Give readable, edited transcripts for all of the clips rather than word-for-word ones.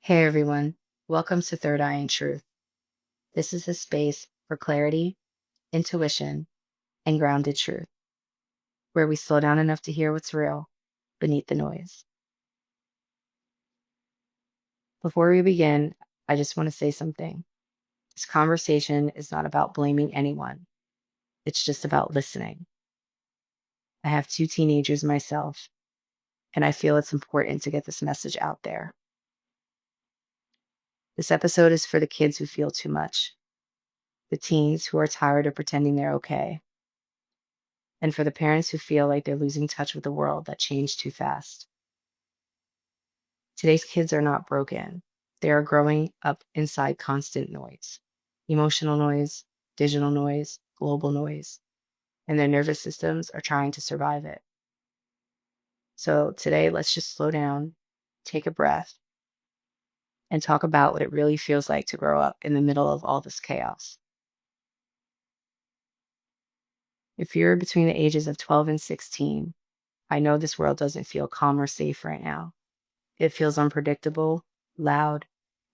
Hey everyone, welcome to Third Eye and Truth. This is a space for clarity, intuition, and grounded truth, where we slow down enough to hear what's real beneath the noise. Before we begin, I just want to say something. This conversation is not about blaming anyone, it's just about listening. I have two teenagers myself, and I feel it's important to get this message out there. This episode is for the kids who feel too much, the teens who are tired of pretending they're okay, and for the parents who feel like they're losing touch with the world that changed too fast. Today's kids are not broken. They are growing up inside constant noise, emotional noise, digital noise, global noise, and their nervous systems are trying to survive it. So today, let's just slow down, take a breath, and talk about what it really feels like to grow up in the middle of all this chaos. If you're between the ages of 12 and 16, I know this world doesn't feel calm or safe right now. It feels unpredictable, loud,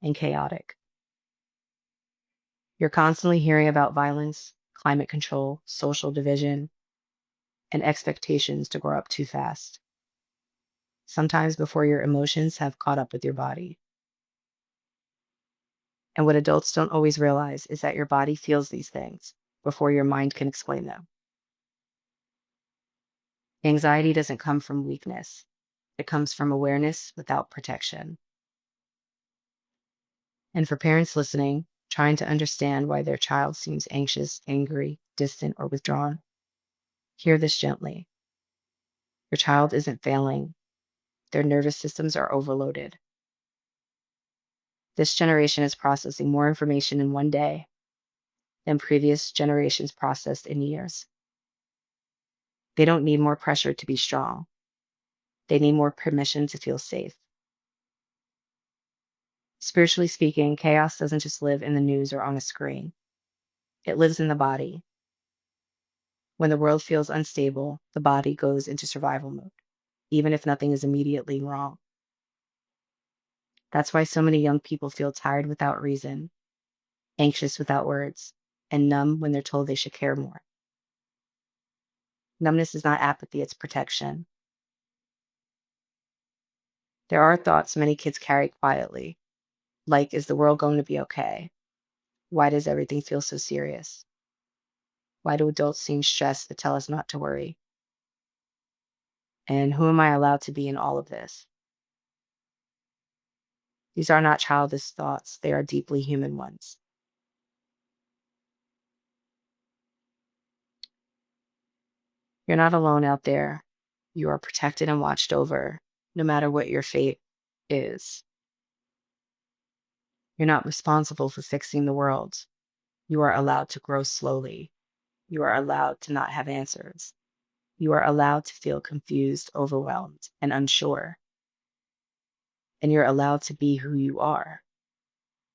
and chaotic. You're constantly hearing about violence, climate control, social division, and expectations to grow up too fast, sometimes before your emotions have caught up with your body. And what adults don't always realize is that your body feels these things before your mind can explain them. Anxiety doesn't come from weakness, it comes from awareness without protection. And for parents listening, trying to understand why their child seems anxious, angry, distant, or withdrawn, hear this gently. Your child isn't failing, their nervous systems are overloaded. This generation is processing more information in one day than previous generations processed in years. They don't need more pressure to be strong. They need more permission to feel safe. Spiritually speaking, chaos doesn't just live in the news or on a screen. It lives in the body. When the world feels unstable, the body goes into survival mode, even if nothing is immediately wrong. That's why so many young people feel tired without reason, anxious without words, and numb when they're told they should care more. Numbness is not apathy, it's protection. There are thoughts many kids carry quietly, like, is the world going to be okay? Why does everything feel so serious? Why do adults seem stressed that tell us not to worry? And who am I allowed to be in all of this? These are not childish thoughts, they are deeply human ones. You're not alone out there. You are protected and watched over, no matter what your fate is. You're not responsible for fixing the world. You are allowed to grow slowly. You are allowed to not have answers. You are allowed to feel confused, overwhelmed, and unsure. And you're allowed to be who you are.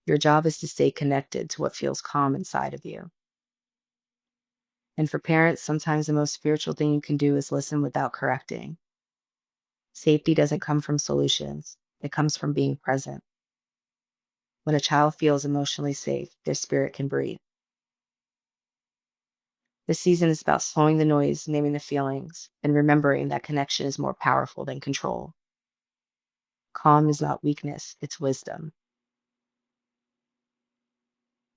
Your job is to stay connected to what feels calm inside of you. And for parents, sometimes the most spiritual thing you can do is listen without correcting. Safety doesn't come from solutions, it comes from being present. When a child feels emotionally safe, their spirit can breathe. This season is about slowing the noise, naming the feelings, and remembering that connection is more powerful than control. Calm is not weakness, it's wisdom.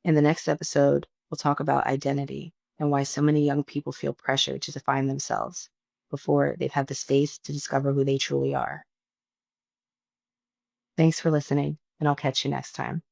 In the next episode, we'll talk about identity and why so many young people feel pressure to define themselves before they've had the space to discover who they truly are. Thanks for listening, and I'll catch you next time.